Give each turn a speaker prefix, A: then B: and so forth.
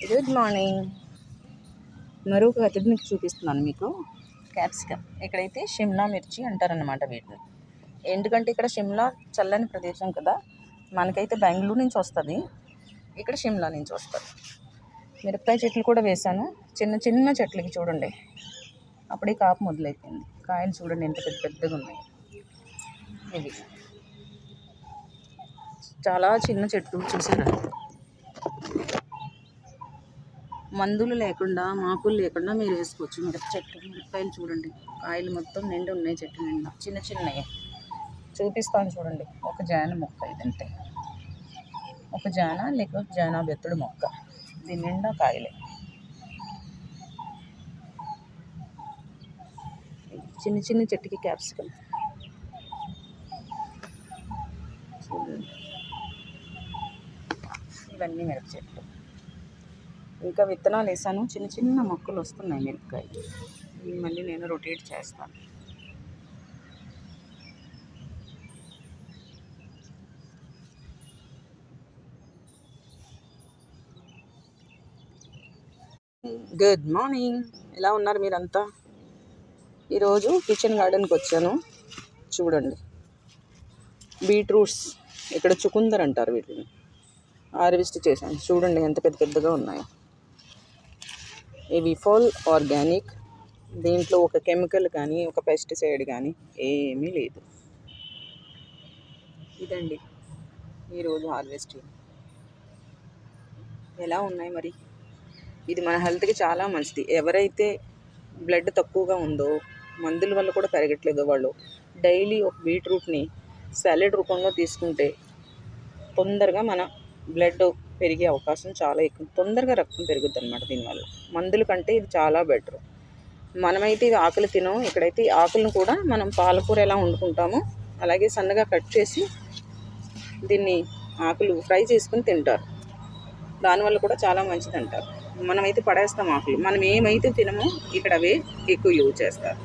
A: Good morning. మరొక అతిథి మీకు చూపిస్తున్నాను మీకు. క్యాప్సికమ్, ఇక్కడైతే షిమ్లా మిర్చి అంటారన్నమాట వీటిని. ఎందుకంటే ఇక్కడ షిమ్లా చల్లని ప్రదేశం కదా, మనకైతే బెంగళూరు నుంచి వస్తుంది, ఇక్కడ షిమ్లా నుంచి వస్తుంది. మిరపకాయ చెట్లు కూడా వేశాను, చిన్న చిన్న చెట్లకి చూడండి అప్పుడే కాపు మొదలైపోయింది. కాయలు చూడండి ఎంత పెద్ద పెద్దగా ఉన్నాయి. ఇవి చాలా చిన్న చెట్లు చూసారా, మందులు లేకుండా మాకులు లేకుండా మీరు వేసుకోవచ్చు. మిరపకాయలు చూడండి, కాయలు మొత్తం నిండి ఉన్నాయి చెట్టు నిండా, చిన్న చిన్నవి. చూపిస్తాను చూడండి, ఒక జాన మొక్క ఇదంతే, ఒక జాన లేక జానా బెత్తుడు మొక్క, దీని నిండా కాయలే. చిన్న చిన్న చెట్టుకి క్యాప్సికమ్ చూడండి. ఇవన్నీ మిరప చెట్లు. ఇంకా విత్తనాలు వేసాను, చిన్న చిన్న మొక్కలు వస్తున్నాయి మిరపకాయలు. మళ్ళీ నేను రొటేట్ చేస్తాను. గుడ్ మార్నింగ్, ఎలా ఉన్నారు మీరంతా? ఈరోజు కిచెన్ గార్డెన్కి వచ్చాను. చూడండి, బీట్రూట్స్, ఇక్కడ చుకుందర్ అంటారు వీటిని, హార్వెస్ట్ చేశాను. చూడండి ఎంత పెద్ద పెద్దగా ఉన్నాయో. ఇవి ఫుల్ ఆర్గానిక్, దీంట్లో ఒక కెమికల్ కానీ ఒక పెస్టిసైడ్ కానీ ఏమీ లేదు. ఇదండి ఈరోజు హార్వెస్టింగ్. ఎలా ఉన్నాయి మరి? ఇది మన హెల్త్కి చాలా మంచిది. ఎవరైతే బ్లడ్ తక్కువగా ఉందో, మందుల వల్ల కూడా పెరగట్లేదో, వాళ్ళు డైలీ ఒక బీట్రూట్ని సాలెడ్ రూపంలో తీసుకుంటే తొందరగా మన బ్లడ్ పెరిగే అవకాశం చాలా ఎక్కువ, తొందరగా రక్తం పెరుగుద్ది అనమాట. దీనివల్ల మందుల కంటే ఇది చాలా బెటర్. మనమైతే ఇది ఆకులు తినం, ఇక్కడైతే ఈ ఆకులను కూడా మనం పాలకూర ఎలా వండుకుంటామో అలాగే సన్నగా కట్ చేసి దీన్ని ఆకులు ఫ్రై చేసుకుని తింటారు. దానివల్ల కూడా చాలా మంచిది అంటారు. మనమైతే పడేస్తాం ఆకులు, మనం ఏమైతే తినమో ఇక్కడ అవే ఎక్కువ యూజ్ చేస్తారు.